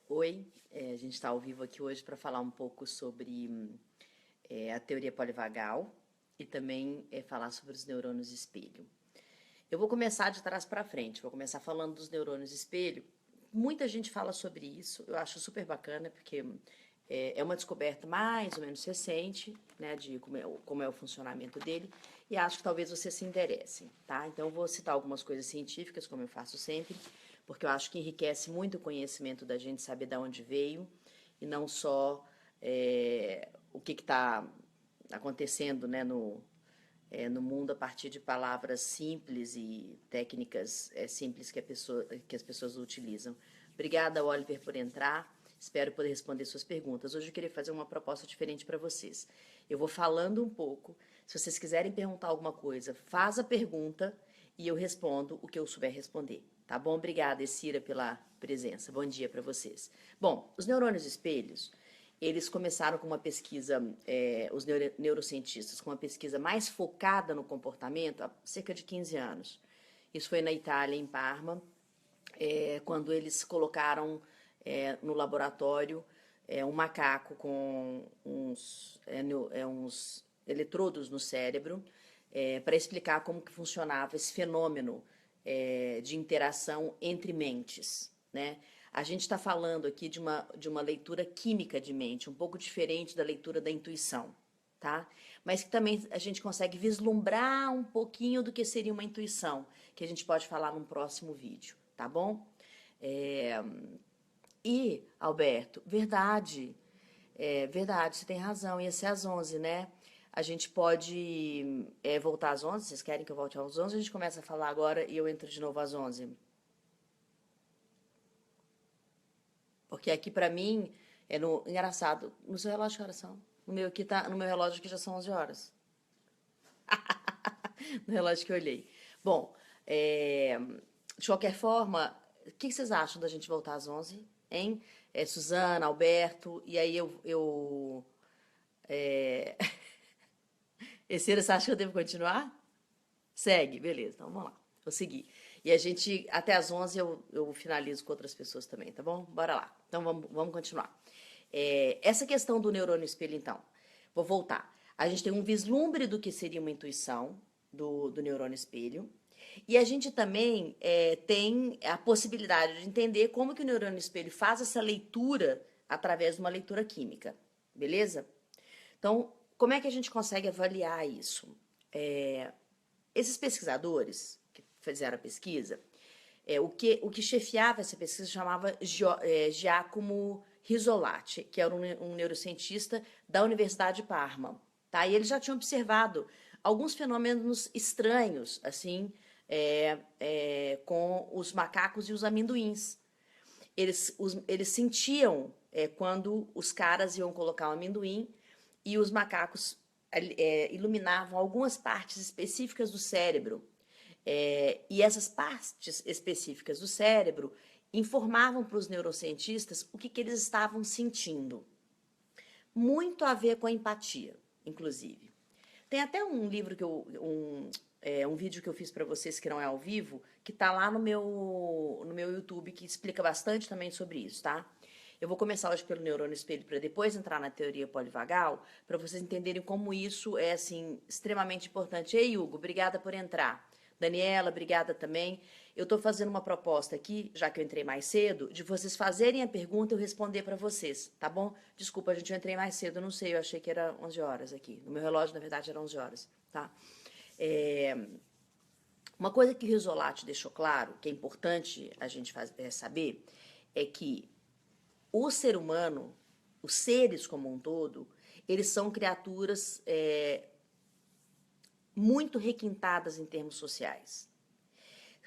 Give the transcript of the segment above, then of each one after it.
Oi, a gente está ao vivo aqui hoje para falar um pouco sobre a teoria polivagal e também falar sobre os neurônios espelho. Eu vou começar de trás para frente, vou começar falando dos neurônios espelho. Muita gente fala sobre isso, eu acho super bacana, porque é uma descoberta mais ou menos recente, né, de como é o funcionamento dele, e acho que talvez vocês se interessem, tá? Então, eu vou citar algumas coisas científicas, como eu faço sempre, porque eu acho que enriquece muito o conhecimento da gente saber de onde veio, e não só o que está acontecendo, né, no mundo a partir de palavras simples e técnicas simples que as pessoas utilizam. Obrigada, Oliver, por entrar. Espero poder responder suas perguntas. Hoje eu queria fazer uma proposta diferente para vocês. Eu vou falando um pouco. Se vocês quiserem perguntar alguma coisa, faz a pergunta e eu respondo o que eu souber responder. Tá bom? Obrigada, Essira, pela presença. Bom dia para vocês. Bom, os neurônios espelhos, eles começaram com uma pesquisa, os neurocientistas, com uma pesquisa mais focada no comportamento há cerca de 15 anos. Isso foi na Itália, em Parma, quando eles colocaram no laboratório um macaco com uns eletrodos no cérebro para explicar como que funcionava esse fenômeno de interação entre mentes, né? A gente está falando aqui de uma leitura química de mente, um pouco diferente da leitura da intuição, tá? Mas que também a gente consegue vislumbrar um pouquinho do que seria uma intuição, que a gente pode falar num próximo vídeo, tá bom? É, Alberto, verdade, você tem razão, ia ser às 11, né? A gente pode voltar às 11, vocês querem que eu volte às 11? A gente começa a falar agora e eu entro de novo às 11. Porque aqui pra mim engraçado, no seu relógio que horas são? No meu relógio aqui já são 11 horas. No relógio que eu olhei. Bom, de qualquer forma, o que vocês acham da gente voltar às 11, hein? Suzana, Alberto, e aí é... Esse você acha que eu devo continuar? Segue, beleza, então vamos lá, vou seguir. E a gente, até às 11 eu finalizo com outras pessoas também, tá bom? Bora lá. Então vamos continuar. Essa questão do neurônio espelho, então, vou voltar. A gente tem um vislumbre do que seria uma intuição do neurônio espelho. E a gente também tem a possibilidade de entender como que o neurônio espelho faz essa leitura através de uma leitura química, beleza? Então, como é que a gente consegue avaliar isso? Esses pesquisadores que fizeram a pesquisa, o que chefiava essa pesquisa chamava Giacomo Rizzolatti, que era um neurocientista da Universidade de Parma. Tá? E ele já tinha observado alguns fenômenos estranhos, assim, com os macacos e os amendoins. Eles sentiam quando os caras iam colocar o amendoim e os macacos iluminavam algumas partes específicas do cérebro. E essas partes específicas do cérebro informavam para os neurocientistas o que eles estavam sentindo. Muito a ver com a empatia, inclusive. Tem até um livro um vídeo que eu fiz para vocês que não é ao vivo, que está lá no meu YouTube, que explica bastante também sobre isso, tá? Eu vou começar hoje pelo neurônio espelho para depois entrar na teoria polivagal, para vocês entenderem como isso é assim extremamente importante. Ei, Hugo, obrigada por entrar. Daniela, obrigada também. Eu estou fazendo uma proposta aqui, já que eu entrei mais cedo, de vocês fazerem a pergunta e eu responder para vocês, tá bom? Desculpa, gente, eu entrei mais cedo, não sei, eu achei que era 11 horas aqui. No meu relógio, na verdade, era 11 horas, tá? Uma coisa que o Rizzolatti deixou claro, que é importante a gente saber, é que o ser humano, os seres como um todo, eles são criaturas muito requintadas em termos sociais.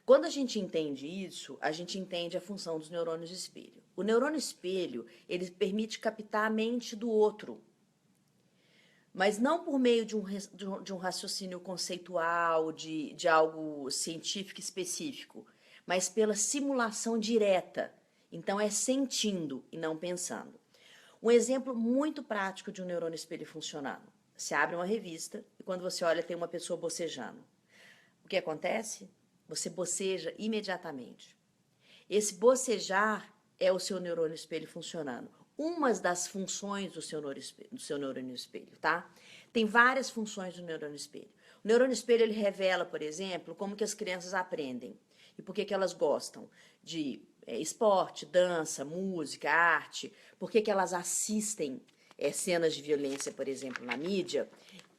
Quando a gente entende isso, a gente entende a função dos neurônios espelho. O neurônio espelho, ele permite captar a mente do outro, mas não por meio de um raciocínio conceitual, de algo científico específico, mas pela simulação direta. Então, é sentindo e não pensando. Um exemplo muito prático de um neurônio espelho funcionando. Você abre uma revista e quando você olha tem uma pessoa bocejando. O que acontece? Você boceja imediatamente. Esse bocejar é o seu neurônio espelho funcionando. Umas das funções do seu neurônio espelho, tá? Tem várias funções do neurônio espelho. O neurônio espelho, ele revela, por exemplo, como que as crianças aprendem e por que elas gostam de esporte, dança, música, arte, por que elas assistem cenas de violência, por exemplo, na mídia,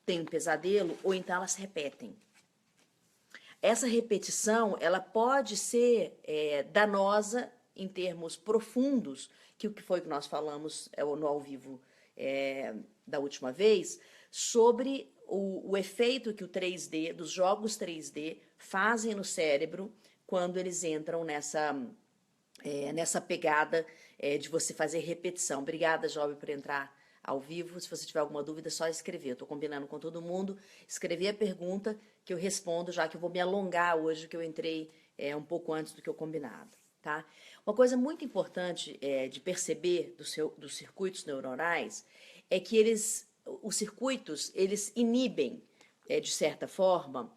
tem um pesadelo, ou então elas repetem. Essa repetição, ela pode ser danosa em termos profundos, que o que foi que nós falamos no ao vivo da última vez, sobre o efeito que o 3D, dos jogos 3D, fazem no cérebro quando eles entram nessa pegada de você fazer repetição. Obrigada, Job, por entrar ao vivo. Se você tiver alguma dúvida, é só escrever. Eu estou combinando com todo mundo. Escrever a pergunta que eu respondo, já que eu vou me alongar hoje, que eu entrei um pouco antes do que eu combinado. Tá? Uma coisa muito importante de perceber dos circuitos neuronais é que os circuitos, eles inibem, de certa forma,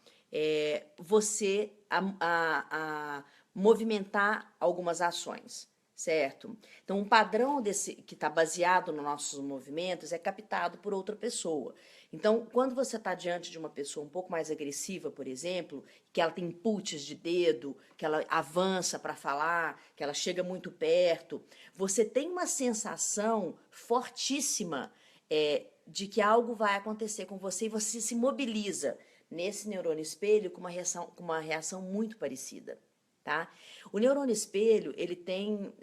você a movimentar algumas ações, certo? Então, um padrão que está baseado nos nossos movimentos é captado por outra pessoa. Então, quando você está diante de uma pessoa um pouco mais agressiva, por exemplo, que ela tem inputs de dedo, que ela avança para falar, que ela chega muito perto, você tem uma sensação fortíssima de que algo vai acontecer com você e você se mobiliza nesse neurônio espelho com uma reação muito parecida. Tá? O neurônio espelho, ele tem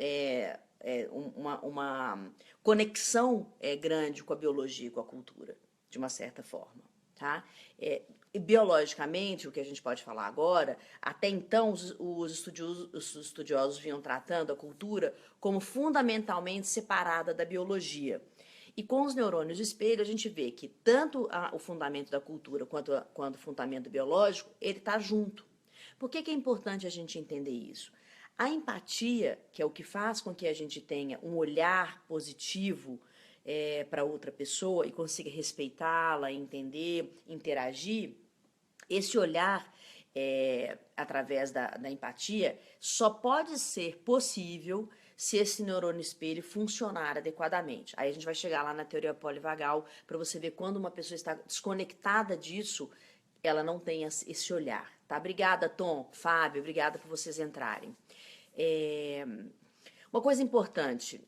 uma conexão grande com a biologia e com a cultura, de uma certa forma. Tá? Biologicamente, o que a gente pode falar agora, até então os estudiosos vinham tratando a cultura como fundamentalmente separada da biologia. E com os neurônios espelho, a gente vê que tanto o fundamento da cultura quanto o fundamento biológico, ele está junto. Por que é importante a gente entender isso? A empatia, que é o que faz com que a gente tenha um olhar positivo para outra pessoa e consiga respeitá-la, entender, interagir, esse olhar através da empatia só pode ser possível se esse neurônio espelho funcionar adequadamente. Aí a gente vai chegar lá na teoria polivagal para você ver quando uma pessoa está desconectada disso, ela não tem esse olhar. Tá? Obrigada, Tom, Fábio, obrigada por vocês entrarem. Uma coisa importante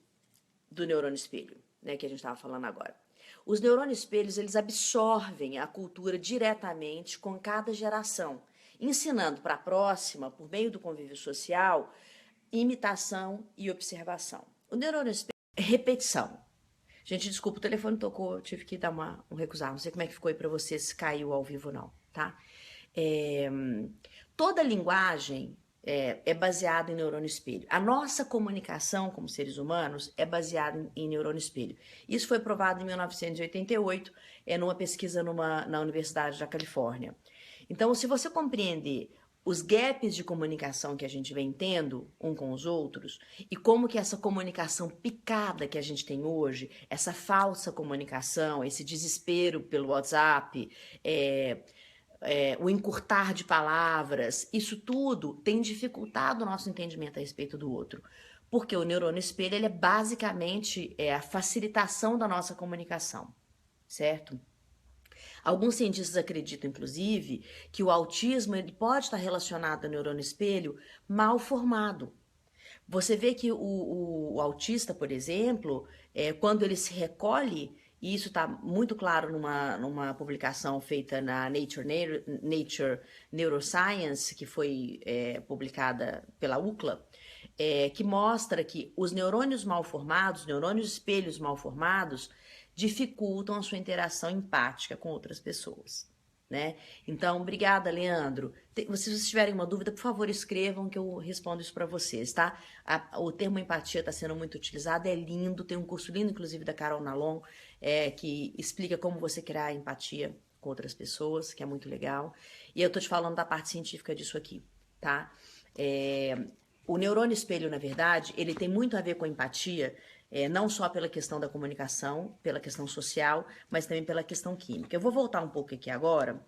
do neurônio espelho, né, que a gente estava falando agora. Os neurônios espelhos, eles absorvem a cultura diretamente com cada geração, ensinando para a próxima, por meio do convívio social, imitação e observação. O neurônio espelho é repetição. Gente, desculpa, o telefone tocou, eu tive que dar um recusar. Não sei como é que ficou aí para você, se caiu ao vivo ou não, tá? Toda linguagem é baseada em neurônio espelho. A nossa comunicação como seres humanos é baseada em neurônio espelho. Isso foi provado em 1988, numa pesquisa na Universidade da Califórnia. Então, se você compreender os gaps de comunicação que a gente vem tendo um com os outros e como que essa comunicação picada que a gente tem hoje, essa falsa comunicação, esse desespero pelo WhatsApp, o encurtar de palavras, isso tudo tem dificultado o nosso entendimento a respeito do outro. Porque o neurônio espelho ele é basicamente a facilitação da nossa comunicação, certo? Alguns cientistas acreditam, inclusive, que o autismo ele pode estar relacionado ao neurônio espelho mal formado. Você vê que o autista, por exemplo, quando ele se recolhe, e isso está muito claro numa publicação feita na Nature Neuroscience, que foi publicada pela UCLA, que mostra que os neurônios mal formados, neurônios espelhos mal formados, dificultam a sua interação empática com outras pessoas, né? Então, obrigada, Leandro. Se vocês tiverem uma dúvida, por favor, escrevam que eu respondo isso para vocês, tá? O termo empatia está sendo muito utilizado, é lindo, tem um curso lindo, inclusive, da Carol Nalon, que explica como você criar empatia com outras pessoas, que é muito legal. E eu tô te falando da parte científica disso aqui, tá? O neurônio espelho, na verdade, ele tem muito a ver com empatia, não só pela questão da comunicação, pela questão social, mas também pela questão química. Eu vou voltar um pouco aqui agora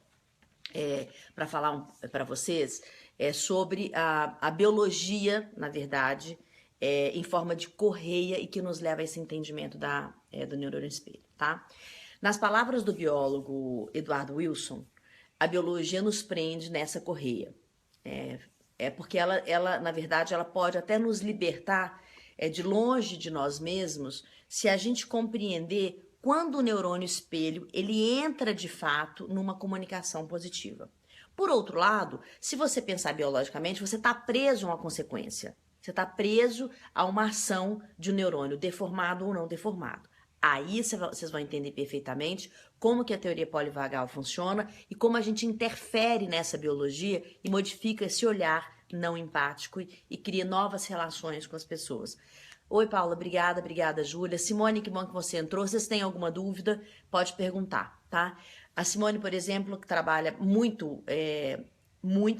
para falar para vocês sobre a biologia, na verdade, em forma de correia e que nos leva a esse entendimento do neurônio espelho, tá? Nas palavras do biólogo Eduardo Wilson, a biologia nos prende nessa correia. Porque ela, na verdade, ela pode até nos libertar de longe de nós mesmos se a gente compreender quando o neurônio espelho ele entra de fato numa comunicação positiva. Por outro lado, se você pensar biologicamente, você está preso a uma consequência. Você está preso a uma ação de um neurônio deformado ou não deformado. Aí vocês vão entender perfeitamente como que a teoria polivagal funciona e como a gente interfere nessa biologia e modifica esse olhar não empático e cria novas relações com as pessoas. Oi, Paula, obrigada, Júlia. Simone, que bom que você entrou. Se vocês têm alguma dúvida, pode perguntar, tá? A Simone, por exemplo, que trabalha muito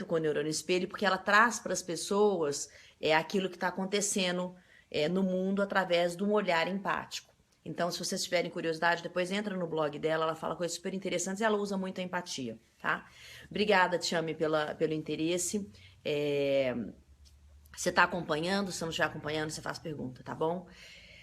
com o neurônio espelho, porque ela traz para as pessoas aquilo que está acontecendo no mundo através de um olhar empático. Então, se vocês tiverem curiosidade, depois entra no blog dela, ela fala coisas super interessantes e ela usa muito a empatia, tá? Obrigada, Tiame, pelo interesse. Você está acompanhando? Se não estiver acompanhando, você faz pergunta, tá bom?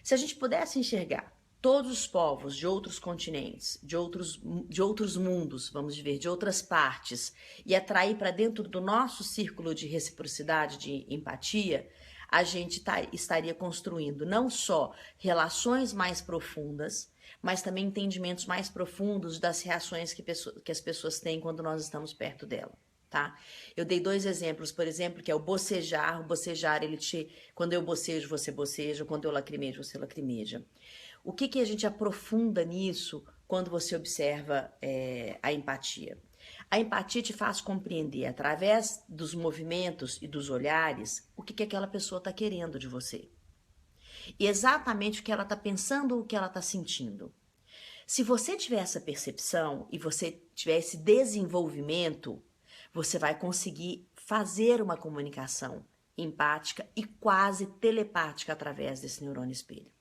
Se a gente pudesse enxergar todos os povos de outros continentes, de outros mundos, vamos dizer, de outras partes, e atrair para dentro do nosso círculo de reciprocidade, de empatia, a gente estaria construindo não só relações mais profundas, mas também entendimentos mais profundos das reações que as pessoas têm quando nós estamos perto dela, tá? Eu dei 2 exemplos, por exemplo, que é o bocejar. O bocejar, quando eu bocejo, você boceja, quando eu lacrimejo, você lacrimeja. O que a gente aprofunda nisso quando você observa a empatia? A empatia te faz compreender, através dos movimentos e dos olhares, o que aquela pessoa está querendo de você. E exatamente o que ela está pensando ou o que ela está sentindo. Se você tiver essa percepção e você tiver esse desenvolvimento, você vai conseguir fazer uma comunicação empática e quase telepática através desse neurônio espelho.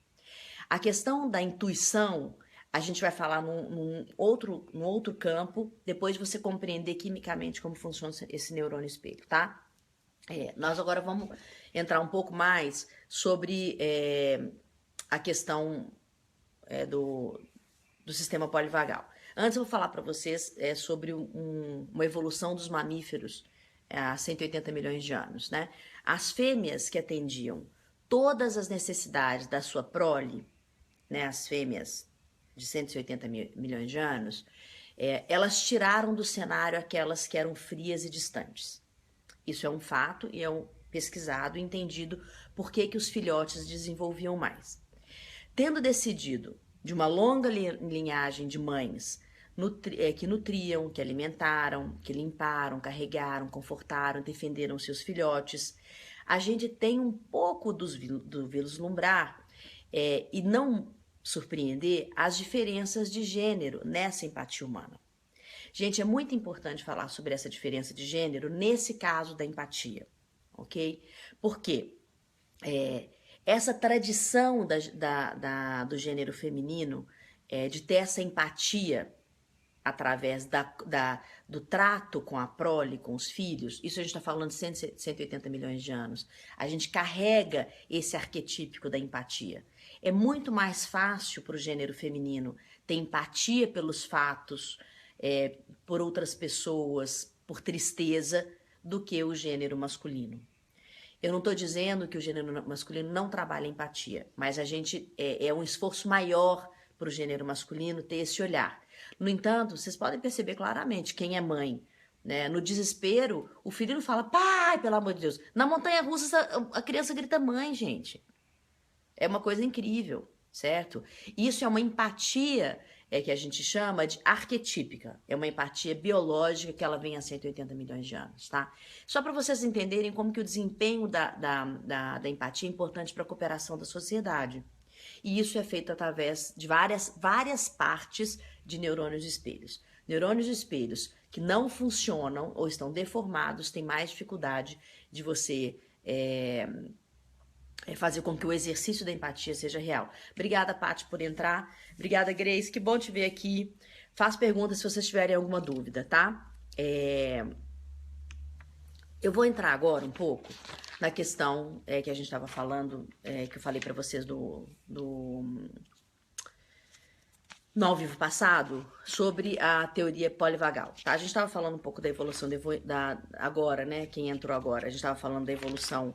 A questão da intuição, a gente vai falar num outro campo, depois de você compreender quimicamente como funciona esse neurônio espelho, tá? Nós agora vamos entrar um pouco mais sobre a questão do sistema polivagal. Antes eu vou falar para vocês sobre uma evolução dos mamíferos há 180 milhões de anos, né? As fêmeas que atendiam todas as necessidades da sua prole, né, as fêmeas de 180 milhões de anos, elas tiraram do cenário aquelas que eram frias e distantes. Isso é um fato e é pesquisado e entendido por que os filhotes desenvolviam mais. Tendo decidido de uma longa linhagem de mães que nutriam, que alimentaram, que limparam, carregaram, confortaram, defenderam seus filhotes, a gente tem um pouco do vislumbrar e não surpreender as diferenças de gênero nessa empatia humana. Gente, é muito importante falar sobre essa diferença de gênero nesse caso da empatia, ok? Porque essa tradição do gênero feminino de ter essa empatia através do trato com a prole, com os filhos, isso a gente está falando de 180 milhões de anos. A gente carrega esse arquetípico da empatia. É muito mais fácil para o gênero feminino ter empatia pelos fatos, por outras pessoas, por tristeza, do que o gênero masculino. Eu não estou dizendo que o gênero masculino não trabalha empatia, mas a gente é um esforço maior para o gênero masculino ter esse olhar. No entanto, vocês podem perceber claramente quem é mãe, né? No desespero, o filho não fala, pai, pelo amor de Deus. Na montanha-russa, a criança grita mãe, gente. É uma coisa incrível, certo? Isso é uma empatia que a gente chama de arquetípica. É uma empatia biológica que ela vem há 180 milhões de anos, tá? Só para vocês entenderem como que o desempenho da empatia é importante para a cooperação da sociedade. E isso é feito através de várias partes de neurônios espelhos. Neurônios espelhos que não funcionam ou estão deformados têm mais dificuldade de você fazer com que o exercício da empatia seja real. Obrigada, Paty, por entrar. Obrigada, Grace. Que bom te ver aqui. Faz perguntas se vocês tiverem alguma dúvida, tá? Eu vou entrar agora um pouco na questão que a gente estava falando, que eu falei para vocês no ao vivo passado, sobre a teoria polivagal, tá? A gente estava falando um pouco da evolução agora, né? Quem entrou agora, a gente estava falando da evolução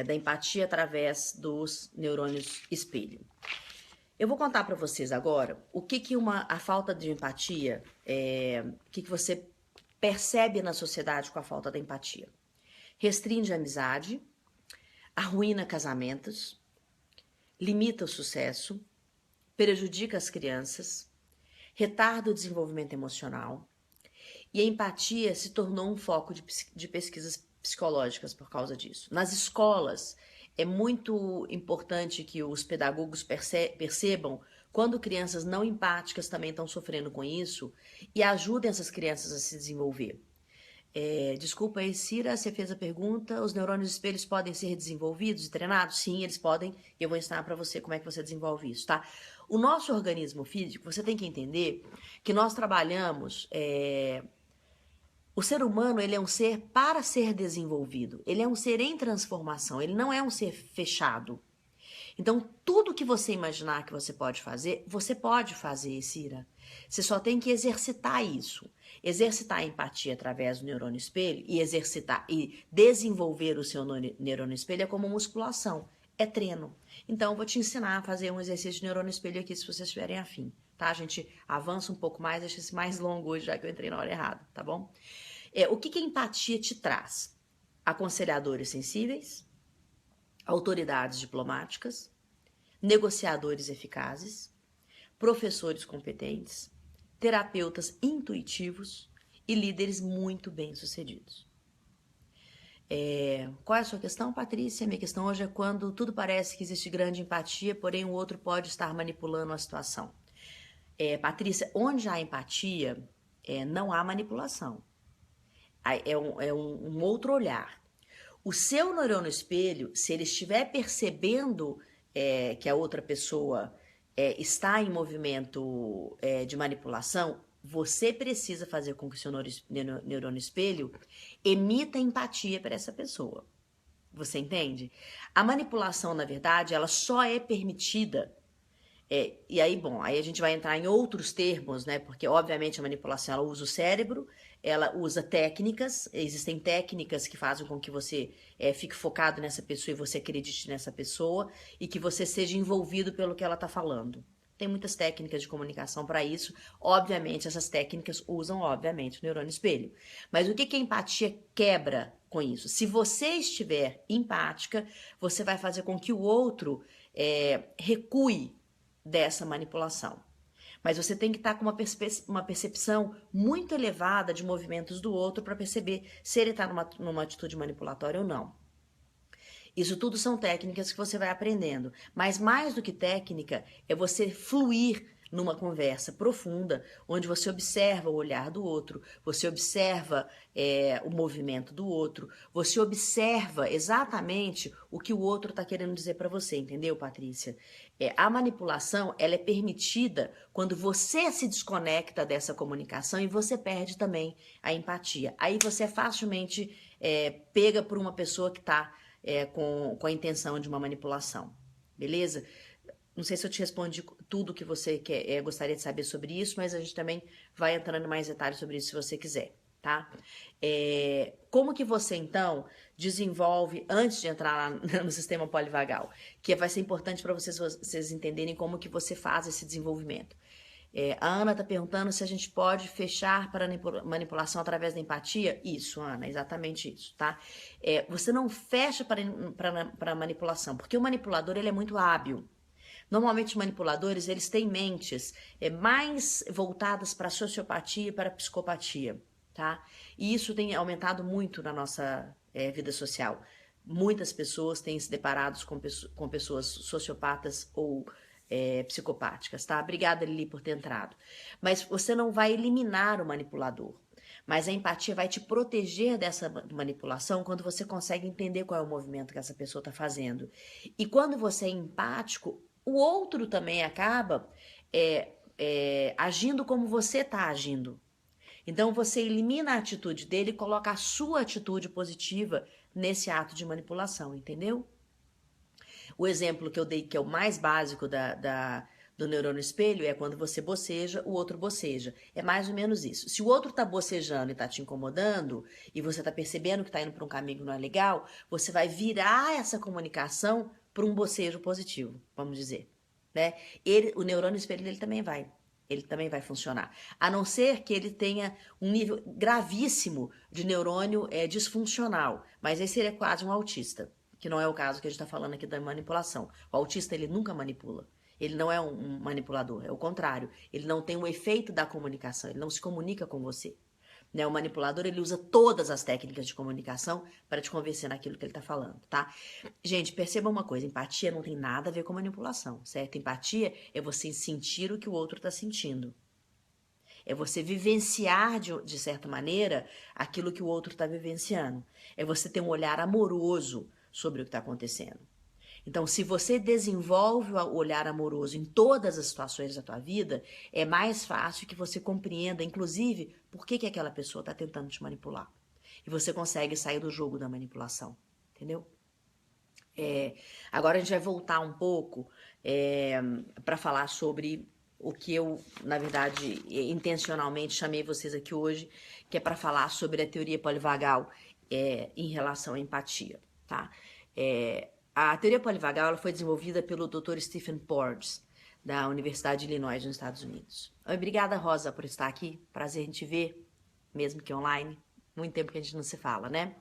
da empatia através dos neurônios espelho. Eu vou contar para vocês agora o que a falta de empatia, o que você percebe na sociedade com a falta da empatia. Restringe a amizade, arruína casamentos, limita o sucesso, prejudica as crianças, retarda o desenvolvimento emocional, e a empatia se tornou um foco de pesquisas psicológicas por causa disso. Nas escolas, é muito importante que os pedagogos percebam quando crianças não empáticas também estão sofrendo com isso e ajudem essas crianças a se desenvolver. Desculpa aí, Cira, você fez a pergunta. Os neurônios espelhos podem ser desenvolvidos e treinados? Sim, eles podem. E eu vou ensinar para você como é que você desenvolve isso, tá? O nosso organismo físico, você tem que entender que nós trabalhamos... O ser humano, ele é um ser para ser desenvolvido. Ele é um ser em transformação. Ele não é um ser fechado. Então, tudo que você imaginar que você pode fazer, Cira. Você só tem que exercitar isso. Exercitar a empatia através do neurônio espelho e exercitar e desenvolver o seu neurônio espelho é como musculação. É treino. Então, eu vou te ensinar a fazer um exercício de neurônio espelho aqui, se vocês estiverem afim. Tá? A gente avança um pouco mais, deixa esse mais longo hoje, já que eu entrei na hora errada, tá bom? O que a empatia te traz? Aconselhadores sensíveis, autoridades diplomáticas, negociadores eficazes, professores competentes, terapeutas intuitivos e líderes muito bem-sucedidos. Qual é a sua questão, Patrícia? Minha questão hoje é quando tudo parece que existe grande empatia, porém o outro pode estar manipulando a situação. Patrícia, onde há empatia, não há manipulação. É um outro olhar. O seu neurônio espelho, se ele estiver percebendo que a outra pessoa está em movimento de manipulação, você precisa fazer com que o seu neurônio espelho emita empatia para essa pessoa. Você entende? A manipulação, na verdade, ela só é permitida. E aí, aí a gente vai entrar em outros termos, né? Porque, obviamente, a manipulação, ela usa o cérebro, ela usa técnicas, existem técnicas que fazem com que você fique focado nessa pessoa e você acredite nessa pessoa e que você seja envolvido pelo que ela está falando. Tem muitas técnicas de comunicação para isso. Obviamente, essas técnicas usam, obviamente, o neurônio espelho. Mas o que a empatia quebra com isso? Se você estiver empática, você vai fazer com que o outro recue dessa manipulação. Mas você tem que estar com uma percepção muito elevada de movimentos do outro para perceber se ele está numa atitude manipulatória ou não. Isso tudo são técnicas que você vai aprendendo. Mas mais do que técnica, é você fluir numa conversa profunda, onde você observa o olhar do outro, você observa o movimento do outro, você observa exatamente o que o outro está querendo dizer para você, entendeu, Patrícia? A manipulação, ela é permitida quando você se desconecta dessa comunicação e você perde também a empatia. Aí você é facilmente pega por uma pessoa que está com a intenção de uma manipulação, beleza? Não sei se eu te respondi tudo que você gostaria de saber sobre isso, mas a gente também vai entrando em mais detalhes sobre isso se você quiser, tá? Como que você, então, desenvolve, antes de entrar lá no sistema polivagal, que vai ser importante para vocês entenderem como que você faz esse desenvolvimento. A Ana está perguntando se a gente pode fechar para manipulação através da empatia. Isso, Ana, exatamente isso, tá? Você não fecha para manipulação, porque o manipulador ele é muito hábil. Normalmente, os manipuladores, eles têm mentes mais voltadas para a sociopatia e para a psicopatia, tá? E isso tem aumentado muito na nossa vida social. Muitas pessoas têm se deparado com pessoas sociopatas ou psicopáticas, tá? Obrigada, Lili, por ter entrado. Mas você não vai eliminar o manipulador. Mas a empatia vai te proteger dessa manipulação quando você consegue entender qual é o movimento que essa pessoa está fazendo. E quando você é empático, o outro também acaba agindo como você está agindo. Então você elimina a atitude dele e coloca a sua atitude positiva nesse ato de manipulação, entendeu? O exemplo que eu dei, que é o mais básico do neurônio espelho, é quando você boceja, o outro boceja. É mais ou menos isso. Se o outro tá bocejando e tá te incomodando, e você tá percebendo que tá indo para um caminho que não é legal, você vai virar essa comunicação para um bocejo positivo, vamos dizer, né? O neurônio espelho ele também vai funcionar. A não ser que ele tenha um nível gravíssimo de neurônio disfuncional, mas esse seria quase um autista, que não é o caso que a gente está falando aqui da manipulação. O autista, ele nunca manipula. Ele não é um manipulador, é o contrário. Ele não tem o efeito da comunicação, ele não se comunica com você. Né? O manipulador, ele usa todas as técnicas de comunicação para te convencer naquilo que ele está falando, tá? Gente, perceba uma coisa, empatia não tem nada a ver com manipulação, certo? Empatia é você sentir o que o outro está sentindo. É você vivenciar, de certa maneira, aquilo que o outro está vivenciando. É você ter um olhar amoroso sobre o que está acontecendo. Então, se você desenvolve o olhar amoroso em todas as situações da tua vida, é mais fácil que você compreenda, inclusive, por que aquela pessoa está tentando te manipular. E você consegue sair do jogo da manipulação, entendeu? Agora a gente vai voltar um pouco para falar sobre o que eu, na verdade, intencionalmente chamei vocês aqui hoje, que é para falar sobre a teoria polivagal em relação à empatia, tá? A teoria polivagal ela foi desenvolvida pelo Dr. Stephen Porges, da Universidade de Illinois, nos Estados Unidos. Obrigada, Rosa, por estar aqui. Prazer em te ver, mesmo que online. Muito tempo que a gente não se fala, né?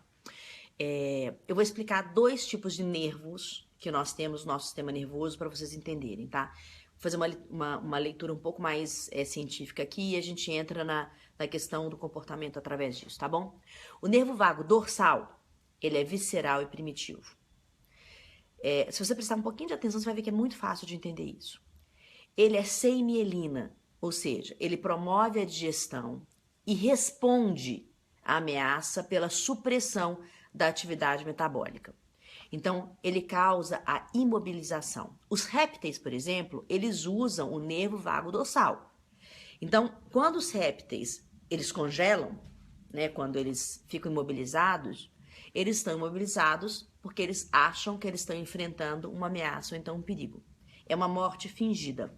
Eu vou explicar 2 tipos de nervos que nós temos no nosso sistema nervoso para vocês entenderem, tá? Vou fazer uma leitura um pouco mais científica aqui e a gente entra na questão do comportamento através disso, tá bom? O nervo vago dorsal, ele é visceral e primitivo. Se você prestar um pouquinho de atenção, você vai ver que é muito fácil de entender isso. Ele é sem mielina, ou seja, ele promove a digestão e responde à ameaça pela supressão da atividade metabólica. Então, ele causa a imobilização. Os répteis, por exemplo, eles usam o nervo vago dorsal. Então, quando os répteis, eles congelam, né, quando eles ficam imobilizados, eles estão imobilizados porque eles acham que eles estão enfrentando uma ameaça ou então um perigo. É uma morte fingida,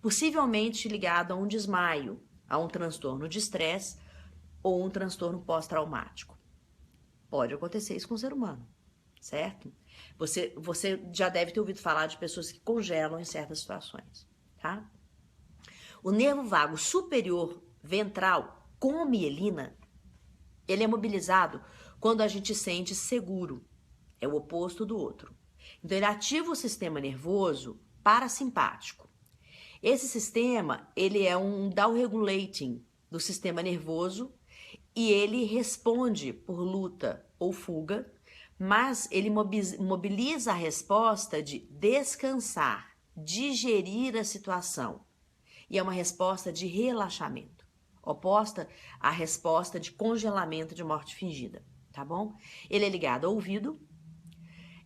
possivelmente ligada a um desmaio, a um transtorno de estresse ou um transtorno pós-traumático. Pode acontecer isso com o ser humano, certo? Você já deve ter ouvido falar de pessoas que congelam em certas situações, tá? O nervo vago superior ventral com mielina, ele é mobilizado quando a gente sente seguro. É o oposto do outro. Então, ele ativa o sistema nervoso parasimpático. Esse sistema, ele é um down-regulating do sistema nervoso e ele responde por luta ou fuga, mas ele mobiliza a resposta de descansar, digerir a situação. E é uma resposta de relaxamento, oposta à resposta de congelamento de morte fingida, tá bom? Ele é ligado ao ouvido,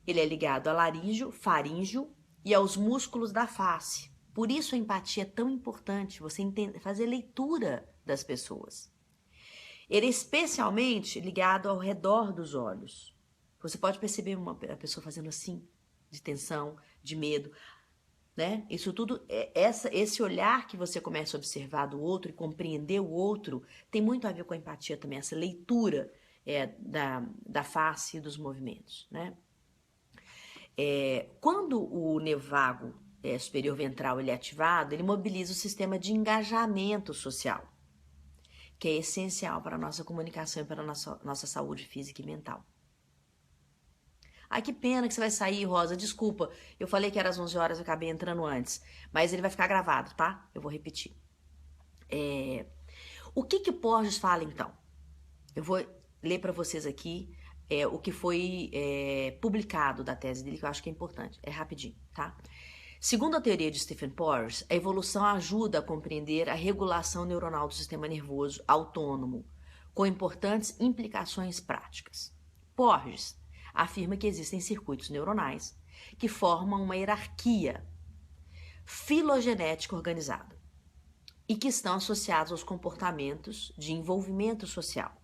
ele é ligado a laríngeo, faríngeo e aos músculos da face. Por isso a empatia é tão importante, você fazer leitura das pessoas. Ele é especialmente ligado ao redor dos olhos. Você pode perceber a pessoa fazendo assim, de tensão, de medo, né? Isso tudo, esse olhar que você começa a observar do outro e compreender o outro, tem muito a ver com a empatia também, essa leitura da face e dos movimentos, né? Quando o nervo vago superior ventral ele é ativado, ele mobiliza o sistema de engajamento social, que é essencial para a nossa comunicação e para a nossa saúde física e mental. Ai, que pena que você vai sair, Rosa, desculpa, eu falei que era às 11 horas, eu acabei entrando antes, mas ele vai ficar gravado, tá? Eu vou repetir. O que Porges fala, então? Eu vou ler para vocês aqui o que foi publicado da tese dele, que eu acho que é importante. É rapidinho, tá? Segundo a teoria de Stephen Porges, a evolução ajuda a compreender a regulação neuronal do sistema nervoso autônomo, com importantes implicações práticas. Porges afirma que existem circuitos neuronais que formam uma hierarquia filogenética organizada e que estão associados aos comportamentos de envolvimento social.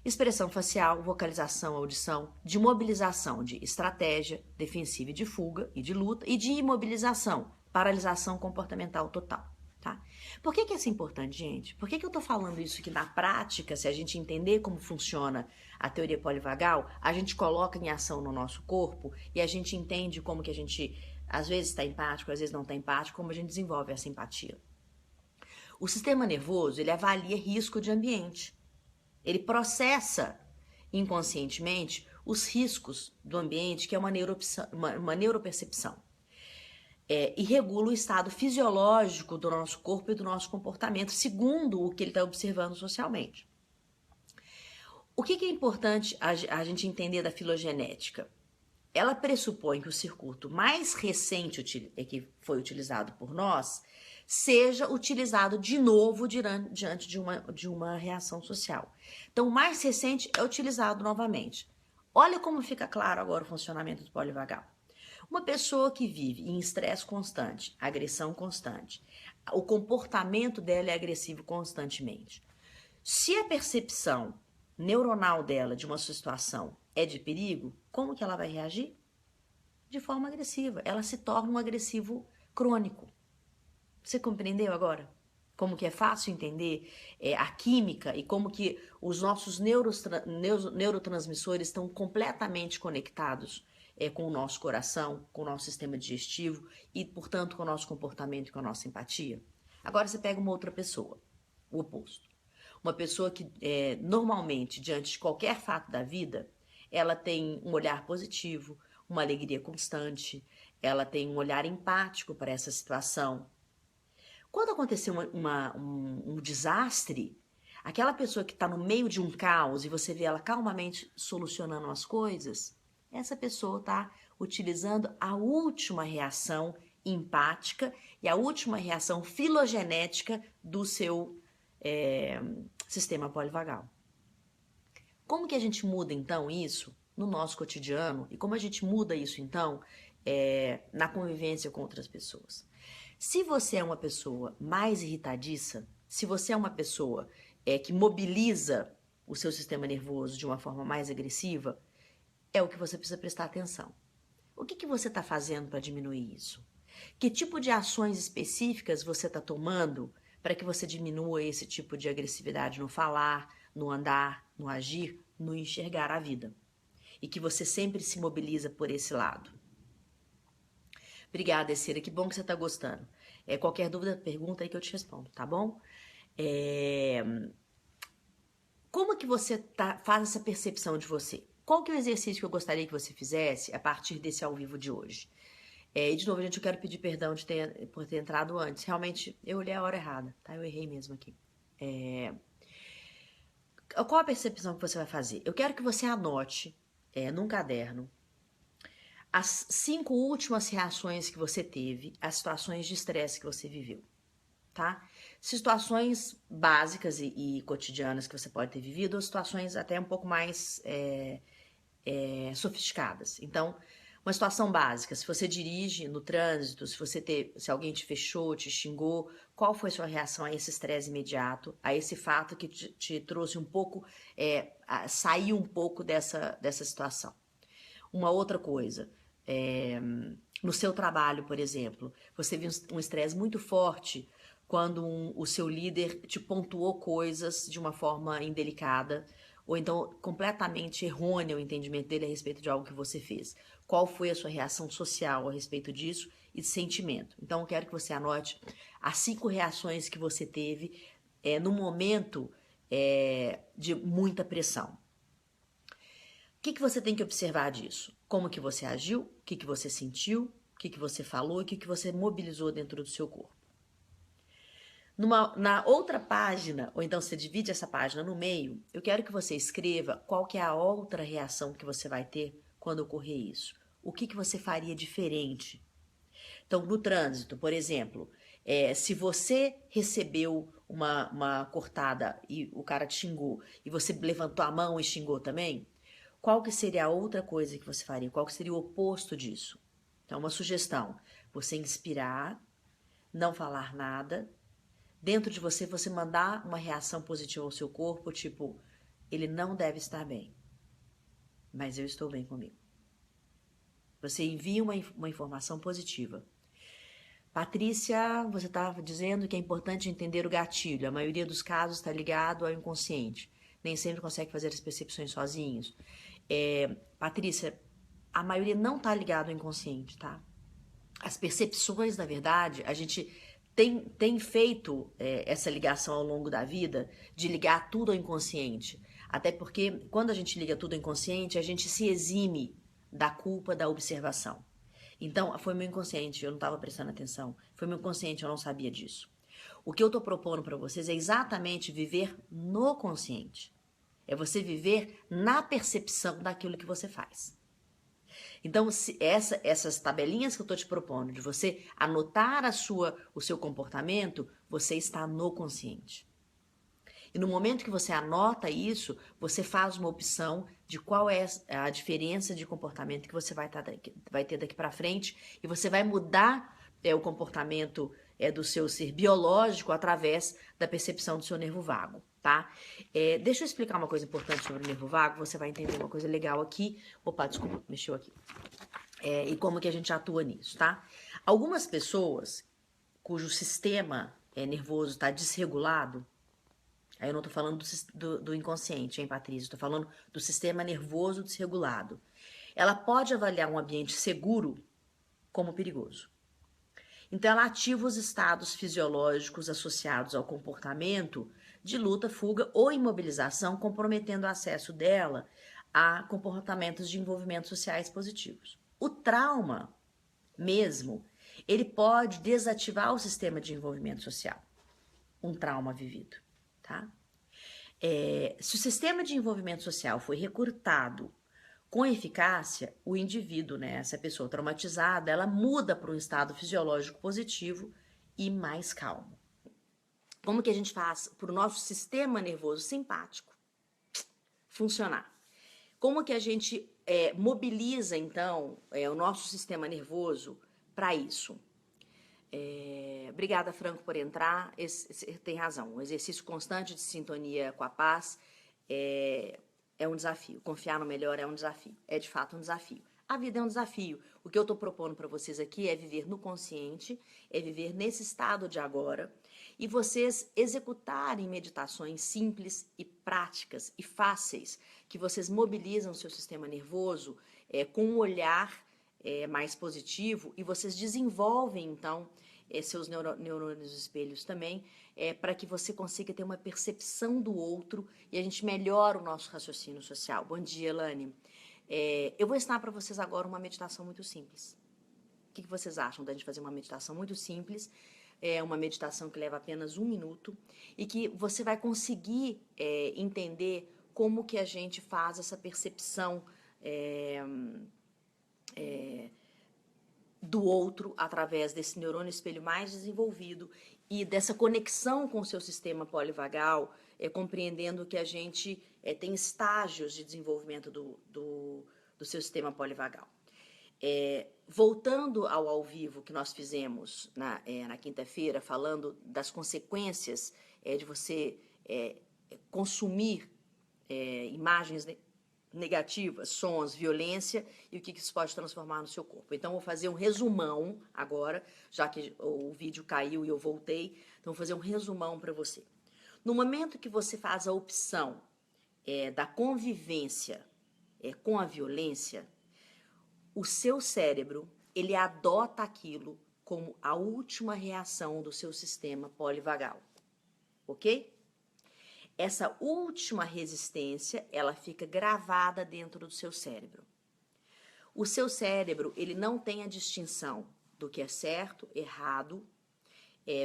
expressão facial, vocalização, audição, de mobilização de estratégia defensiva e de fuga e de luta, e de imobilização, paralisação comportamental total. Tá? Por que isso é importante, gente? Por que eu tô falando isso que na prática, se a gente entender como funciona a teoria polivagal, a gente coloca em ação no nosso corpo e a gente entende como que a gente, às vezes está empático, às vezes não está empático, como a gente desenvolve essa empatia. O sistema nervoso, ele avalia risco de ambiente. Ele processa inconscientemente os riscos do ambiente, que é uma neuropercepção. E regula o estado fisiológico do nosso corpo e do nosso comportamento, segundo o que ele está observando socialmente. O que é importante a gente entender da filogenética? Ela pressupõe que o circuito mais recente que foi utilizado por nós seja utilizado de novo diante de uma reação social. Então, o mais recente é utilizado novamente. Olha como fica claro agora o funcionamento do polivagal. Uma pessoa que vive em estresse constante, agressão constante, o comportamento dela é agressivo constantemente. Se a percepção neuronal dela de uma situação é de perigo, como que ela vai reagir? De forma agressiva. Ela se torna um agressivo crônico. Você compreendeu agora? Como que é fácil entender a química e como que os nossos neurotransmissores estão completamente conectados com o nosso coração, com o nosso sistema digestivo e, portanto, com o nosso comportamento e com a nossa empatia. Agora você pega uma outra pessoa, o oposto. Uma pessoa que, normalmente, diante de qualquer fato da vida, ela tem um olhar positivo, uma alegria constante, ela tem um olhar empático para essa situação. Quando acontecer um desastre, aquela pessoa que está no meio de um caos e você vê ela calmamente solucionando as coisas, essa pessoa está utilizando a última reação empática e a última reação filogenética do seu sistema polivagal. Como que a gente muda, então, isso no nosso cotidiano e como a gente muda isso, então, na convivência com outras pessoas? Se você é uma pessoa mais irritadiça, se você é uma pessoa que mobiliza o seu sistema nervoso de uma forma mais agressiva, é o que você precisa prestar atenção. O que você está fazendo para diminuir isso? Que tipo de ações específicas você está tomando para que você diminua esse tipo de agressividade no falar, no andar, no agir, no enxergar a vida? E que você sempre se mobiliza por esse lado. Obrigada, Essira. Que bom que você está gostando. Qualquer dúvida, pergunta aí que eu te respondo, tá bom? Como que você faz essa percepção de você? Qual que é o exercício que eu gostaria que você fizesse a partir desse ao vivo de hoje? E de novo, gente, eu quero pedir perdão por ter entrado antes. Realmente, eu olhei a hora errada, tá? Eu errei mesmo aqui. Qual a percepção que você vai fazer? Eu quero que você anote num caderno as 5 últimas reações que você teve às situações de estresse que você viveu, tá? Situações básicas e cotidianas que você pode ter vivido, ou situações até um pouco mais sofisticadas. Então, uma situação básica, se você dirige no trânsito, se alguém te fechou, te xingou, qual foi sua reação a esse estresse imediato, a esse fato que te trouxe um pouco, sair um pouco dessa situação. Uma outra coisa, no seu trabalho, por exemplo, você viu um estresse muito forte quando o seu líder te pontuou coisas de uma forma indelicada, ou então completamente errôneo o entendimento dele a respeito de algo que você fez. Qual foi a sua reação social a respeito disso e de sentimento? Então, eu quero que você anote as 5 reações que você teve no momento de muita pressão. O que você tem que observar disso? Como que você agiu, o que você sentiu, o que você falou e o que você mobilizou dentro do seu corpo. Na outra página, ou então você divide essa página no meio, eu quero que você escreva qual que é a outra reação que você vai ter quando ocorrer isso. O que você faria diferente? Então, no trânsito, por exemplo, se você recebeu uma cortada e o cara te xingou, e você levantou a mão e xingou também, qual que seria a outra coisa que você faria? Qual que seria o oposto disso? Então, uma sugestão, você inspirar, não falar nada, dentro de você mandar uma reação positiva ao seu corpo, tipo, ele não deve estar bem, mas eu estou bem comigo. Você envia uma informação positiva. Patrícia, você estava dizendo que é importante entender o gatilho. A maioria dos casos está ligado ao inconsciente. Nem sempre consegue fazer as percepções sozinhos. Patrícia, a maioria não está ligado ao inconsciente, tá? As percepções, na verdade, a gente tem feito essa ligação ao longo da vida de ligar tudo ao inconsciente. Até porque quando a gente liga tudo ao inconsciente, a gente se exime da culpa da observação. Então, foi meu inconsciente, eu não estava prestando atenção. Foi meu inconsciente, eu não sabia disso. O que eu estou propondo para vocês é exatamente viver no consciente. É você viver na percepção daquilo que você faz. Então, essas tabelinhas que eu estou te propondo, de você anotar o seu comportamento, você está no consciente. E no momento que você anota isso, você faz uma opção de qual é a diferença de comportamento que você vai ter daqui para frente, e você vai mudar o comportamento do seu ser biológico através da percepção do seu nervo vago, tá? Deixa eu explicar uma coisa importante sobre o nervo vago, você vai entender uma coisa legal aqui. Opa, desculpa, mexeu aqui. E como que a gente atua nisso, tá? Algumas pessoas cujo sistema nervoso está desregulado, aí eu não tô falando do inconsciente, hein, Patrícia? Tô falando do sistema nervoso desregulado. Ela pode avaliar um ambiente seguro como perigoso. Então, ela ativa os estados fisiológicos associados ao comportamento de luta, fuga ou imobilização, comprometendo o acesso dela a comportamentos de envolvimento sociais positivos. O trauma, mesmo, ele pode desativar o sistema de envolvimento social. Um trauma vivido, tá? Se o sistema de envolvimento social foi recrutado com eficácia, o indivíduo, né, essa pessoa traumatizada, ela muda para um estado fisiológico positivo e mais calmo. Como que a gente faz para o nosso sistema nervoso simpático funcionar? Como que a gente mobiliza, então, o nosso sistema nervoso para isso? Obrigada, Franco, por entrar. Tem razão. Um exercício constante de sintonia com a paz é um desafio. Confiar no melhor é um desafio. É, de fato, um desafio. A vida é um desafio. O que eu estou propondo para vocês aqui é viver no consciente, é viver nesse estado de agora, e vocês executarem meditações simples e práticas e fáceis, que vocês mobilizam o seu sistema nervoso com um olhar mais positivo, e vocês desenvolvem, então, seus neurônios espelhos também, para que você consiga ter uma percepção do outro e a gente melhora o nosso raciocínio social. Bom dia, Elane. Eu vou ensinar para vocês agora uma meditação muito simples. O que vocês acham da gente fazer uma meditação muito simples? Uma meditação que leva apenas 1 minuto e que você vai conseguir entender como que a gente faz essa percepção do outro através desse neurônio espelho mais desenvolvido e dessa conexão com o seu sistema polivagal, compreendendo que a gente tem estágios de desenvolvimento do seu sistema polivagal. Voltando ao vivo que nós fizemos na quinta-feira, falando das consequências de você consumir imagens negativas, sons, violência e o que isso pode transformar no seu corpo. Então, vou fazer um resumão agora, já que o vídeo caiu e eu voltei, então vou fazer um resumão para você. No momento que você faz a opção da convivência com a violência, o seu cérebro, ele adota aquilo como a última reação do seu sistema polivagal, ok? Essa última resistência, ela fica gravada dentro do seu cérebro. O seu cérebro, ele não tem a distinção do que é certo, errado,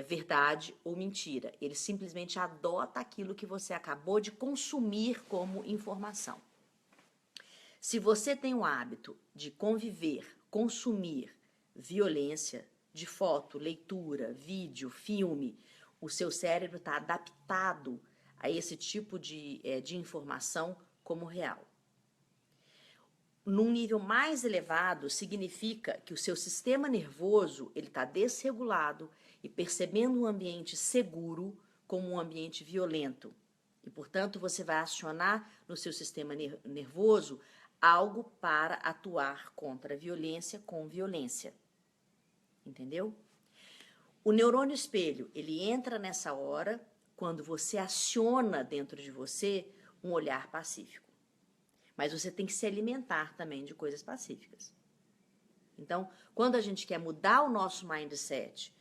verdade ou mentira. Ele simplesmente adota aquilo que você acabou de consumir como informação. Se você tem o hábito de conviver, consumir violência de foto, leitura, vídeo, filme, o seu cérebro está adaptado a esse tipo de informação como real. Num nível mais elevado, significa que o seu sistema nervoso ele está desregulado e percebendo um ambiente seguro como um ambiente violento. E, portanto, você vai acionar no seu sistema nervoso algo para atuar contra a violência com violência. Entendeu? O neurônio espelho, ele entra nessa hora quando você aciona dentro de você um olhar pacífico. Mas você tem que se alimentar também de coisas pacíficas. Então, quando a gente quer mudar o nosso mindset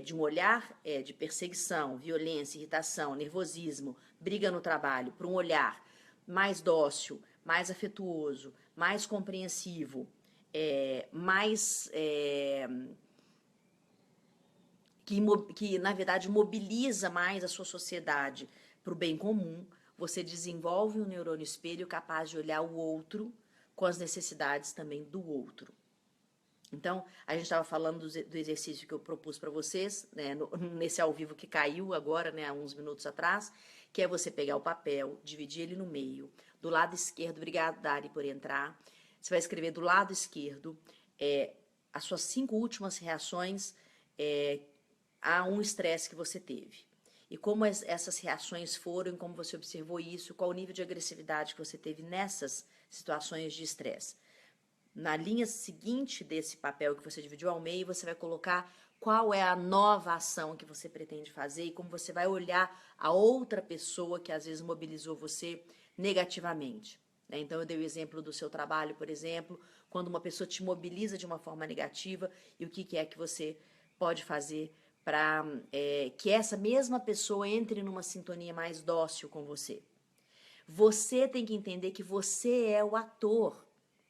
de um olhar de perseguição, violência, irritação, nervosismo, briga no trabalho, para um olhar mais dócil, mais afetuoso, mais compreensivo, que, na verdade, mobiliza mais a sua sociedade para o bem comum, você desenvolve um neurônio espelho capaz de olhar o outro com as necessidades também do outro. Então, a gente estava falando do exercício que eu propus para vocês, né, nesse ao vivo que caiu agora, né, há uns minutos atrás, que é você pegar o papel, dividir ele no meio, do lado esquerdo, obrigado, Dari, por entrar, você vai escrever do lado esquerdo as suas 5 últimas reações a um estresse que você teve. E como essas reações foram, como você observou isso, qual o nível de agressividade que você teve nessas situações de estresse. Na linha seguinte desse papel que você dividiu ao meio, você vai colocar qual é a nova ação que você pretende fazer e como você vai olhar a outra pessoa que às vezes mobilizou você negativamente. Então, eu dei o exemplo do seu trabalho, por exemplo, quando uma pessoa te mobiliza de uma forma negativa e o que é que você pode fazer para que essa mesma pessoa entre numa sintonia mais dócil com você. Você tem que entender que você é o ator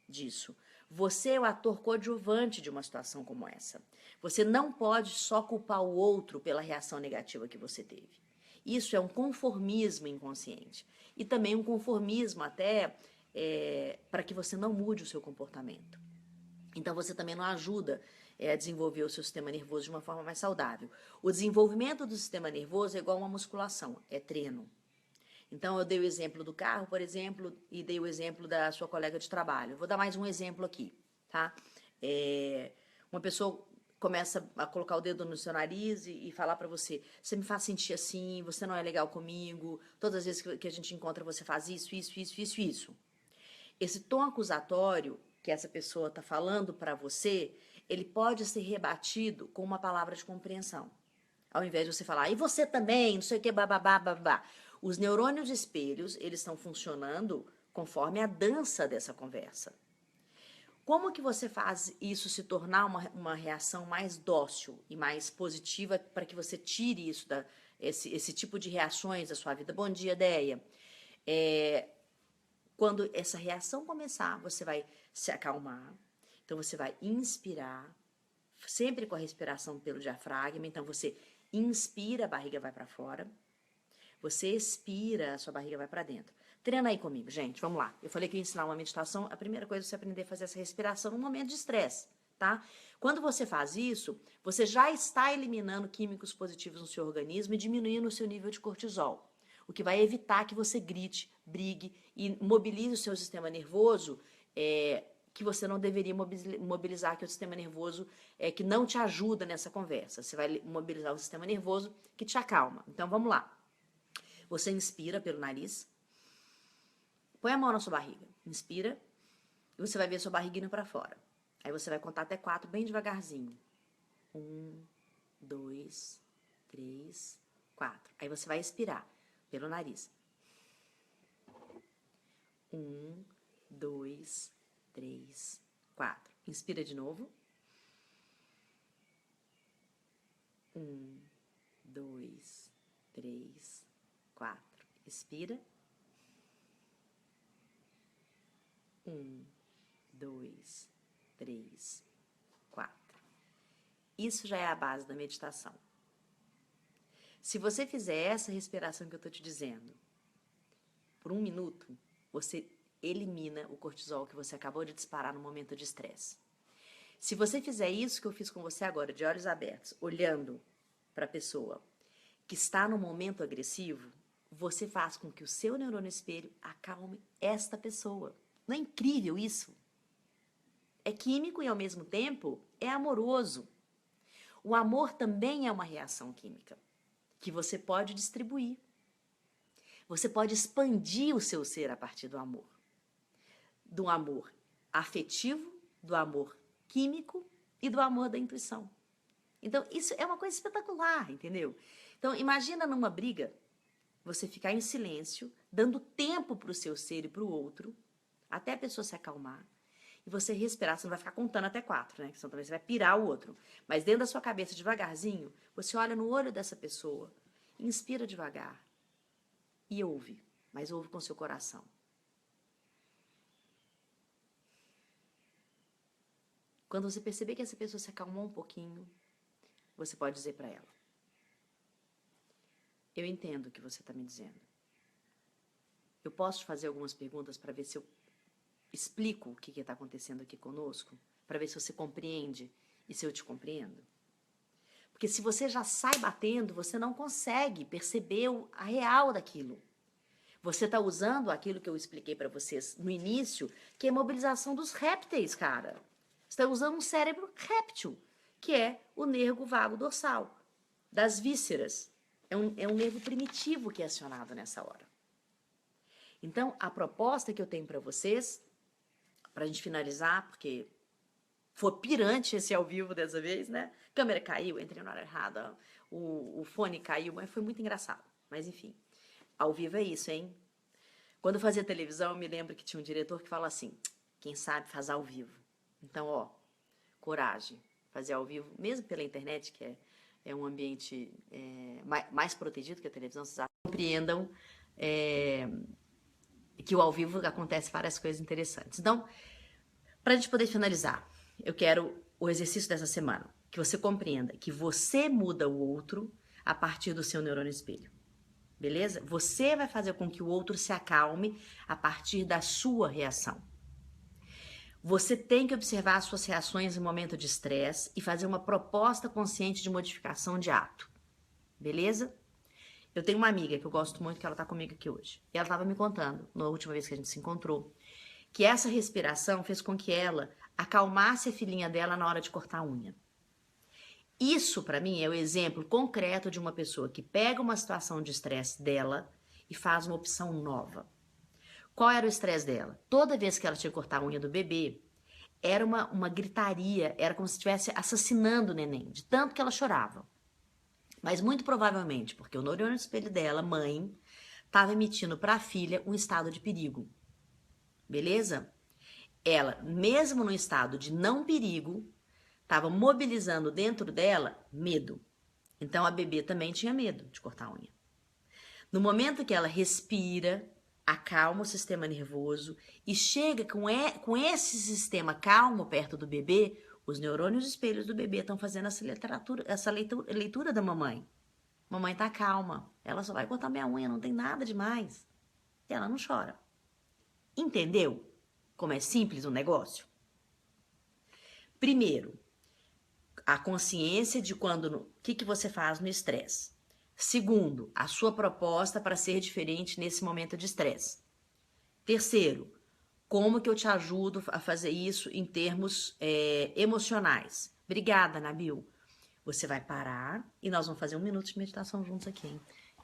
disso. Você é o ator coadjuvante de uma situação como essa. Você não pode só culpar o outro pela reação negativa que você teve. Isso é um conformismo inconsciente. E também um conformismo até para que você não mude o seu comportamento. Então, você também não ajuda a desenvolver o seu sistema nervoso de uma forma mais saudável. O desenvolvimento do sistema nervoso é igual a uma musculação, é treino. Então, eu dei o exemplo do carro, por exemplo, e dei o exemplo da sua colega de trabalho. Eu vou dar mais um exemplo aqui, tá? Uma pessoa começa a colocar o dedo no seu nariz e falar para você, você me faz sentir assim, você não é legal comigo, todas as vezes que a gente encontra você faz isso. Esse tom acusatório que essa pessoa está falando para você, ele pode ser rebatido com uma palavra de compreensão. Ao invés de você falar, e você também, não sei o que, bababá, babá. Os neurônios espelhos, eles estão funcionando conforme a dança dessa conversa. Como que você faz isso se tornar uma reação mais dócil e mais positiva para que você tire isso, esse tipo de reações da sua vida? Bom dia, Deia. Quando essa reação começar, você vai se acalmar. Então, você vai inspirar, sempre com a respiração pelo diafragma. Então, você inspira, a barriga vai para fora. Você expira, a sua barriga vai para dentro. Treina aí comigo, gente. Vamos lá. Eu falei que ia ensinar uma meditação. A primeira coisa é você aprender a fazer essa respiração no momento de estresse, tá? Quando você faz isso, você já está eliminando químicos positivos no seu organismo e diminuindo o seu nível de cortisol. O que vai evitar que você grite, brigue e mobilize o seu sistema nervoso, que você não deveria mobilizar, que é o sistema nervoso que não te ajuda nessa conversa. Você vai mobilizar o sistema nervoso que te acalma. Então, vamos lá. Você inspira pelo nariz. Põe a mão na sua barriga. Inspira. E você vai ver a sua barriga indo para fora. Aí você vai contar até 4 bem devagarzinho. 1, 2, 3, 4. Aí você vai expirar pelo nariz. 1, 2, 3, 4. Inspira de novo. 1, 2, 3, 4. Expira. 1, 2, 3, 4. Isso já é a base da meditação. Se você fizer essa respiração que eu estou te dizendo, por 1 minuto, você elimina o cortisol que você acabou de disparar no momento de estresse. Se você fizer isso que eu fiz com você agora, de olhos abertos, olhando para a pessoa que está no momento agressivo, você faz com que o seu neurônio espelho acalme esta pessoa. Não é incrível isso? É químico e, ao mesmo tempo, é amoroso. O amor também é uma reação química que você pode distribuir. Você pode expandir o seu ser a partir do amor. Do amor afetivo, do amor químico e do amor da intuição. Então, isso é uma coisa espetacular, entendeu? Então, imagina numa briga, você ficar em silêncio, dando tempo para o seu ser e para o outro, até a pessoa se acalmar, e você respirar. Você não vai ficar contando até 4, né? Senão também você vai pirar o outro. Mas dentro da sua cabeça, devagarzinho, você olha no olho dessa pessoa, inspira devagar e ouve, mas ouve com seu coração. Quando você perceber que essa pessoa se acalmou um pouquinho, você pode dizer para ela: eu entendo o que você está me dizendo. Eu posso te fazer algumas perguntas para ver se eu explico o que está acontecendo aqui conosco, para ver se você compreende e se eu te compreendo. Porque se você já sai batendo, você não consegue perceber a real daquilo. Você está usando aquilo que eu expliquei para vocês no início, que é a mobilização dos répteis, cara. Você está usando um cérebro réptil, que é o nervo vago dorsal, das vísceras. É um nervo primitivo que é acionado nessa hora. Então, a proposta que eu tenho para vocês, para a gente finalizar, porque foi pirante esse ao vivo dessa vez, né? A câmera caiu, entrei na hora errada, o fone caiu, mas foi muito engraçado. Mas, enfim, ao vivo é isso, hein? Quando eu fazia televisão, eu me lembro que tinha um diretor que fala assim: quem sabe faz ao vivo. Então, ó, coragem, fazer ao vivo, mesmo pela internet, que é um ambiente mais protegido que a televisão, vocês compreendam que o ao vivo acontece várias coisas interessantes. Então, para a gente poder finalizar, eu quero o exercício dessa semana, que você compreenda que você muda o outro a partir do seu neurônio espelho. Beleza? Você vai fazer com que o outro se acalme a partir da sua reação. Você tem que observar as suas reações em momento de estresse e fazer uma proposta consciente de modificação de ato. Beleza? Eu tenho uma amiga que eu gosto muito, que ela tá comigo aqui hoje. E ela estava me contando, na última vez que a gente se encontrou, que essa respiração fez com que ela acalmasse a filhinha dela na hora de cortar a unha. Isso, para mim, é o exemplo concreto de uma pessoa que pega uma situação de estresse dela e faz uma opção nova. Qual era o estresse dela? Toda vez que ela tinha que cortar a unha do bebê, era uma gritaria, era como se estivesse assassinando o neném, de tanto que ela chorava. Mas muito provavelmente, porque o neurônio espelho dela, mãe, estava emitindo para a filha um estado de perigo. Beleza? Ela, mesmo no estado de não perigo, estava mobilizando dentro dela medo. Então a bebê também tinha medo de cortar a unha. No momento que ela respira, acalma o sistema nervoso e chega com esse sistema calmo perto do bebê, os neurônios espelhos do bebê estão fazendo essa leitura da mamãe. Mamãe tá calma, ela só vai cortar minha unha, não tem nada demais. E ela não chora. Entendeu como é simples o negócio? Primeiro, a consciência de o que você faz no estresse. Segundo, a sua proposta para ser diferente nesse momento de estresse. Terceiro, como que eu te ajudo a fazer isso em termos emocionais. Obrigada, Nabil. Você vai parar e nós vamos fazer 1 minuto de meditação juntos aqui, hein?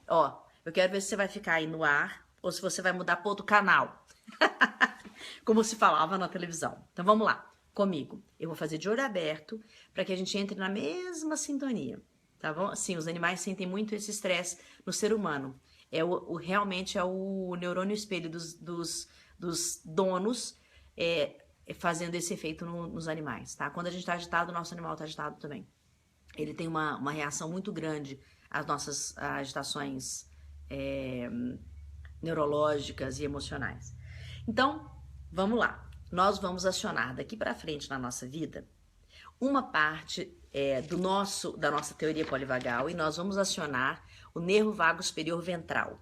Ó, eu quero ver se você vai ficar aí no ar ou se você vai mudar para outro canal. Como se falava na televisão. Então vamos lá, comigo. Eu vou fazer de olho aberto para que a gente entre na mesma sintonia, tá bom? Sim, os animais sentem muito esse estresse no ser humano. Realmente é o neurônio espelho dos donos fazendo esse efeito nos animais, tá? Quando a gente está agitado, o nosso animal está agitado também. Ele tem uma reação muito grande às nossas agitações neurológicas e emocionais. Então, vamos lá. Nós vamos acionar daqui para frente na nossa vida uma parte da nossa teoria polivagal e nós vamos acionar o nervo vago superior ventral,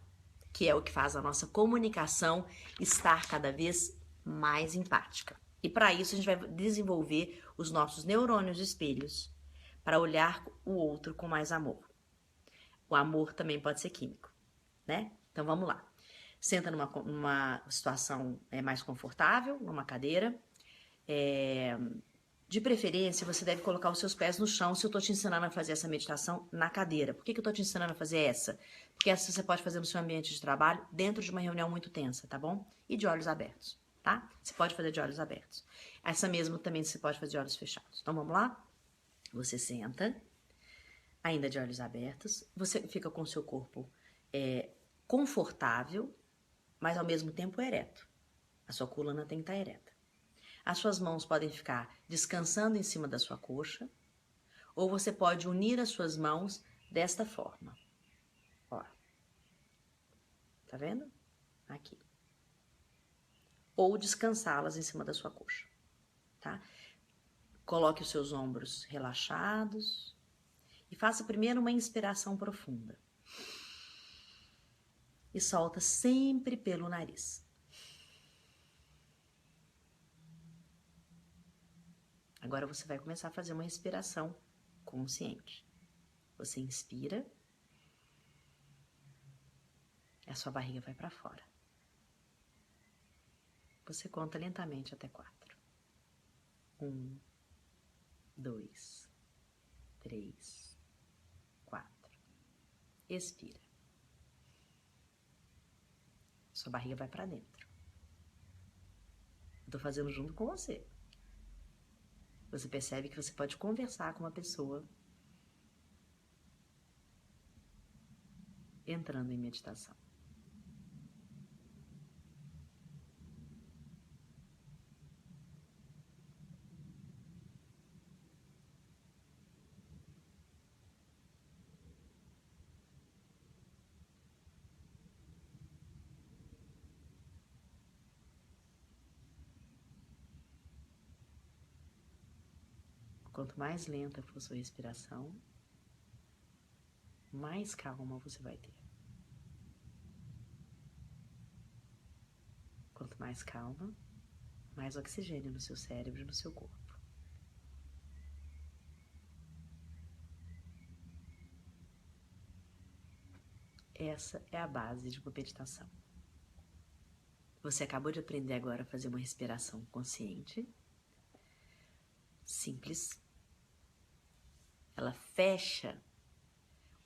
que é o que faz a nossa comunicação estar cada vez mais empática. E para isso a gente vai desenvolver os nossos neurônios espelhos para olhar o outro com mais amor. O amor também pode ser químico, né? Então vamos lá. Senta numa situação mais confortável, numa cadeira. De preferência, você deve colocar os seus pés no chão se eu tô te ensinando a fazer essa meditação na cadeira. Por que eu tô te ensinando a fazer essa? Porque essa você pode fazer no seu ambiente de trabalho, dentro de uma reunião muito tensa, tá bom? E de olhos abertos, tá? Você pode fazer de olhos abertos. Essa mesma também você pode fazer de olhos fechados. Então, vamos lá? Você senta, ainda de olhos abertos. Você fica com o seu corpo confortável, mas ao mesmo tempo ereto. A sua coluna tem que estar ereta. As suas mãos podem ficar descansando em cima da sua coxa, ou você pode unir as suas mãos desta forma. Ó. Tá vendo? Aqui. Ou descansá-las em cima da sua coxa, tá? Coloque os seus ombros relaxados e faça primeiro uma inspiração profunda. E solta sempre pelo nariz. Agora você vai começar a fazer uma respiração consciente. Você inspira, a sua barriga vai para fora. Você conta lentamente até 4. 1, 2, 3, 4. Expira. Sua barriga vai para dentro. Eu tô fazendo junto com você. Você percebe que você pode conversar com uma pessoa entrando em meditação. Quanto mais lenta for sua respiração, mais calma você vai ter. Quanto mais calma, mais oxigênio no seu cérebro e no seu corpo. Essa é a base de uma meditação. Você acabou de aprender agora a fazer uma respiração consciente, simples. Ela fecha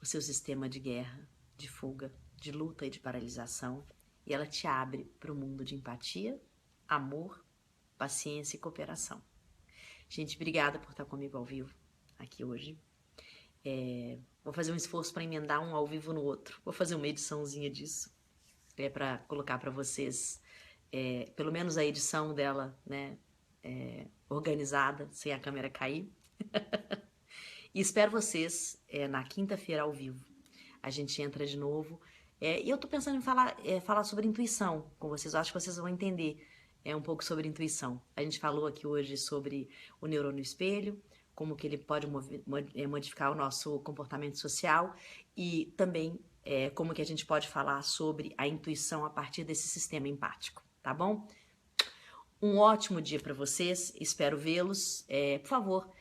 o seu sistema de guerra, de fuga, de luta e de paralisação, e ela te abre para o mundo de empatia, amor, paciência e cooperação. Gente, obrigada por estar comigo ao vivo aqui hoje. Vou fazer um esforço para emendar um ao vivo no outro. Vou fazer uma ediçãozinha disso, para colocar para vocês, pelo menos a edição dela, né, organizada, sem a câmera cair. E espero vocês na quinta-feira ao vivo. A gente entra de novo. E eu tô pensando em falar sobre intuição com vocês. Eu acho que vocês vão entender um pouco sobre intuição. A gente falou aqui hoje sobre o neurônio espelho, como que ele pode modificar o nosso comportamento social e também como que a gente pode falar sobre a intuição a partir desse sistema empático, tá bom? Um ótimo dia para vocês, espero vê-los. Por favor,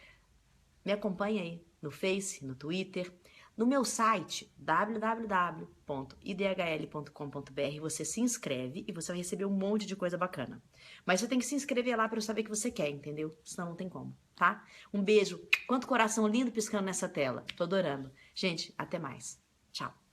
me acompanhe aí no Face, no Twitter, no meu site www.idhl.com.br. Você se inscreve e você vai receber um monte de coisa bacana. Mas você tem que se inscrever lá para eu saber que você quer, entendeu? Senão não tem como, tá? Um beijo. Quanto coração lindo piscando nessa tela. Tô adorando. Gente, até mais. Tchau.